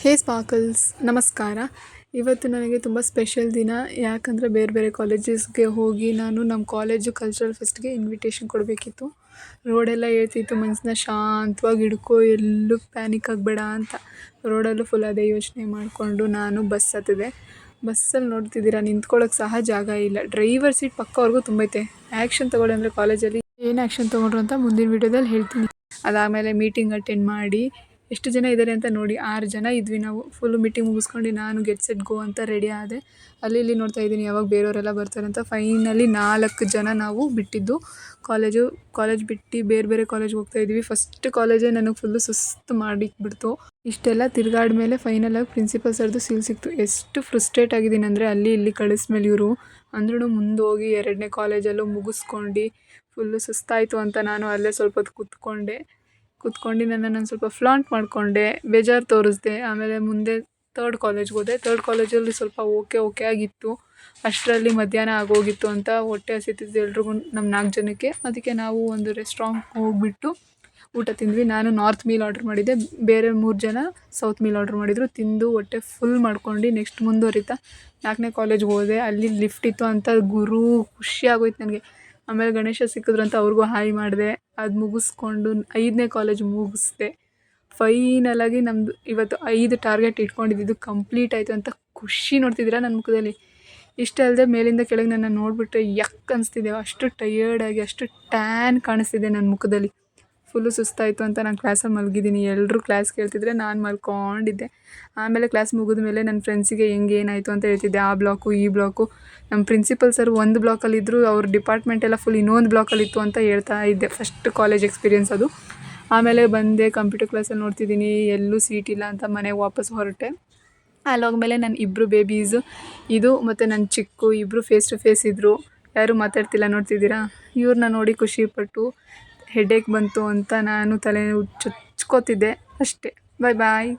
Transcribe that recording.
ಹೇ sparkles, ನಮಸ್ಕಾರ. ಇವತ್ತು ನನಗೆ ತುಂಬ ಸ್ಪೆಷಲ್ ದಿನ. ಯಾಕಂದರೆ ಬೇರೆ ಬೇರೆ ಕಾಲೇಜಸ್ಗೆ ಹೋಗಿ ನಾನು ನಮ್ಮ ಕಾಲೇಜು ಕಲ್ಚರಲ್ ಫೆಸ್ಟ್ಗೆ ಇನ್ವಿಟೇಷನ್ ಕೊಡಬೇಕಿತ್ತು. ರೋಡೆಲ್ಲ ಹೇಳ್ತಿತ್ತು ಮನಸ್ಸನ್ನ ಶಾಂತವಾಗಿ ಹಿಡ್ಕೊ, ಎಲ್ಲೂ ಪ್ಯಾನಿಕ್ ಆಗಬೇಡ ಅಂತ. ರೋಡಲ್ಲೂ ಫುಲ್ ಅದೇ ಯೋಚನೆ ಮಾಡಿಕೊಂಡು ನಾನು ಬಸ್ ಹತ್ತಿದೆ. ಬಸ್ಸಲ್ಲಿ ನೋಡ್ತಿದ್ದೀರಾ, ನಿಂತ್ಕೊಳ್ಳೋಕೆ ಸಹ ಜಾಗ ಇಲ್ಲ. ಡ್ರೈವರ್ ಸೀಟ್ ಪಕ್ಕವರೆಗೂ ತುಂಬೈತೆ. ಆ್ಯಕ್ಷನ್ ತೊಗೊಳ್ಳಿ ಅಂದರೆ ಕಾಲೇಜಲ್ಲಿ ಏನು ಆ್ಯಕ್ಷನ್ ತೊಗೊಂಡ್ರು ಅಂತ ಮುಂದಿನ ವೀಡಿಯೋದಲ್ಲಿ ಹೇಳ್ತೀನಿ. ಅದಾದಮೇಲೆ ಮೀಟಿಂಗ್ ಅಟೆಂಡ್ ಮಾಡಿ ಎಷ್ಟು ಜನ ಇದ್ದಾರೆ ಅಂತ ನೋಡಿ, 6 ಜನ ಇದ್ವಿ ನಾವು. ಫುಲ್ಲು ಮೀಟಿಂಗ್ ಮುಗಿಸ್ಕೊಂಡು ನಾನು ಗೆಟ್ ಸೆಟ್ ಗೋ ಅಂತ ರೆಡಿ ಆದೆ. ಅಲ್ಲಿ ಇಲ್ಲಿ ನೋಡ್ತಾ ಇದ್ದೀನಿ ಯಾವಾಗ ಬೇರೆಯವರೆಲ್ಲ ಬರ್ತಾರೆ ಅಂತ. ಫೈನಲಿ 4 ಜನ ನಾವು ಬಿಟ್ಟಿದ್ದು ಕಾಲೇಜ್ ಬಿಟ್ಟು ಬೇರೆ ಬೇರೆ ಕಾಲೇಜ್ಗೆ ಹೋಗ್ತಾ ಇದ್ವಿ. ಫಸ್ಟ್ ಕಾಲೇಜೇ ನನಗೆ ಫುಲ್ಲು ಸುಸ್ತು ಮಾಡಿಕ್ಬಿಡ್ತು. ಇಷ್ಟೆಲ್ಲ ತಿರುಗಾಡ್ಮೇಲೆ ಫೈನಲಾಗಿ ಪ್ರಿನ್ಸಿಪಲ್ ಸರ್ದು ಸೀಲ್ ಸಿಕ್ತು. ಎಷ್ಟು ಫ್ರಸ್ಟ್ರೇಟ್ ಆಗಿದ್ದೀನಿ ಅಂದರೆ ಅಲ್ಲಿ ಇಲ್ಲಿ ಕಳಿಸ್ಮೇಲೆ ಇವರು ಅಂದ್ರೂ ಮುಂದೆ ಹೋಗಿ 2ನೇ ಕಾಲೇಜಲ್ಲೂ ಮುಗಿಸ್ಕೊಂಡು ಫುಲ್ಲು ಸುಸ್ತಾಯಿತು ಅಂತ ನಾನು ಅಲ್ಲೇ ಸ್ವಲ್ಪ ಹೊತ್ತು ಕೂತ್ಕೊಂಡು ನಾನು ಸ್ವಲ್ಪ ಫ್ಲಾಂಟ್ ಮಾಡಿಕೊಂಡೆ, ಬೇಜಾರು ತೋರಿಸ್ದೆ. ಆಮೇಲೆ ಮುಂದೆ 3rd ಕಾಲೇಜ್ಗೆ ಹೋದೆ. 3rd ಕಾಲೇಜಲ್ಲಿ ಸ್ವಲ್ಪ ಓಕೆ ಆಗಿತ್ತು. ಅಷ್ಟರಲ್ಲಿ ಮಧ್ಯಾಹ್ನ ಆಗೋಗಿತ್ತು ಅಂತ ಹೊಟ್ಟೆ ಹಸಿತಿದ್ದು ಎಲ್ರಿಗೂ, ನಮ್ಮ 4 ಜನಕ್ಕೆ. ಅದಕ್ಕೆ ನಾವು ಒಂದು ರೆಸ್ಟೋರೆಂಟ್ಗೆ ಹೋಗ್ಬಿಟ್ಟು ಊಟ ತಿಂದ್ವಿ. ನಾನು ನಾರ್ತ್ ಮೀಲ್ ಆರ್ಡ್ರ್ ಮಾಡಿದ್ದೆ, ಬೇರೆ 3 ಜನ ಸೌತ್ ಮೀಲ್ ಆರ್ಡ್ರ್ ಮಾಡಿದರು. ತಿಂದು ಹೊಟ್ಟೆ ಫುಲ್ ಮಾಡ್ಕೊಂಡು ನೆಕ್ಸ್ಟ್ ಮುಂದುವರಿತಾ 4ನೇ ಕಾಲೇಜ್ಗೆ ಹೋದೆ. ಅಲ್ಲಿ ಲಿಫ್ಟ್ ಇತ್ತು ಅಂತ ಖುಷಿ ಆಗೋಯ್ತು ನನಗೆ. ಆಮೇಲೆ ಗಣೇಶ ಸಿಕ್ಕಿದ್ರು ಅಂತ ಅವ್ರಿಗೂ ಹಾಯ್ ಮಾಡಿದೆ. ಅದು ಮುಗಿಸ್ಕೊಂಡು 5ನೇ ಕಾಲೇಜ್ ಮುಗಿಸ್ದೆ. ಫೈನಲಾಗಿ ನಮ್ಮದು ಇವತ್ತು 5 ಟಾರ್ಗೆಟ್ ಇಟ್ಕೊಂಡಿದ್ದು ಕಂಪ್ಲೀಟ್ ಆಯಿತು ಅಂತ ಖುಷಿ ನೋಡ್ತಿದ್ದೀರಾ ನನ್ನ ಮುಖದಲ್ಲಿ. ಇಷ್ಟೇ ಅಲ್ಲದೆ ಮೇಲಿಂದ ಕೆಳಗೆ ನನ್ನ ನೋಡಿಬಿಟ್ರೆ ಅನಿಸ್ತಿದೆ. ಅಷ್ಟು ಟಯರ್ಡಾಗಿ, ಅಷ್ಟು ಟ್ಯಾನ್ ಕಾಣಿಸ್ತಿದೆ ನನ್ನ ಮುಖದಲ್ಲಿ. ಫುಲ್ಲು ಸುಸ್ತಾಯಿತು ಅಂತ ನಾನು ಕ್ಲಾಸಲ್ಲಿ ಮಲಗಿದ್ದೀನಿ. ಎಲ್ಲರೂ ಕ್ಲಾಸ್ ಕೇಳ್ತಿದ್ರೆ ನಾನು ಮಲ್ಕೊಂಡಿದ್ದೆ. ಆಮೇಲೆ ಕ್ಲಾಸ್ ಮುಗಿದ ಮೇಲೆ ನನ್ನ ಫ್ರೆಂಡ್ಸಿಗೆ ಏನಾಯಿತು ಅಂತ ಹೇಳ್ತಿದ್ದೆ. ಆ ಬ್ಲಾಕು ಈ ಬ್ಲಾಕು. ನಮ್ಮ ಪ್ರಿನ್ಸಿಪಲ್ ಸರ್ ಒಂದು ಬ್ಲಾಕಲ್ಲಿದ್ದರು, ಅವ್ರ ಡಿಪಾರ್ಟ್ಮೆಂಟ್ ಎಲ್ಲ ಫುಲ್ ಇನ್ನೊಂದು ಬ್ಲಾಕಲ್ಲಿತ್ತು ಅಂತ ಹೇಳ್ತಾ ಇದ್ದೆ. ಫಸ್ಟ್ ಕಾಲೇಜ್ ಎಕ್ಸ್ಪೀರಿಯೆನ್ಸ್ ಅದು. ಆಮೇಲೆ ಬಂದೆ, ಕಂಪ್ಯೂಟರ್ ಕ್ಲಾಸಲ್ಲಿ ನೋಡ್ತಿದ್ದೀನಿ ಎಲ್ಲೂ ಸೀಟ್ ಇಲ್ಲ ಅಂತ ಮನೆಗೆ ವಾಪಸ್ ಹೊರಟೆ. ಅಲ್ಲೋಗ್ಮೇಲೆ ನನ್ನ 2 ಬೇಬೀಸು, ಇದು ಮತ್ತು ನನ್ನ ಚಿಕ್ಕು, ಇಬ್ಬರು ಫೇಸ್ ಟು ಫೇಸ್ ಇದ್ದರು. ಯಾರೂ ಮಾತಾಡ್ತಿಲ್ಲ ನೋಡ್ತಿದ್ದೀರಾ. ಇವ್ರನ್ನ ನೋಡಿ ಖುಷಿಪಟ್ಟು ಹೆಡೇಕ್ ಬಂತು ಅಂತ ನಾನು ತಲೆ ಚುಚ್ಕೋತಿದ್ದೆ ಅಷ್ಟೇ. ಬಾಯ್.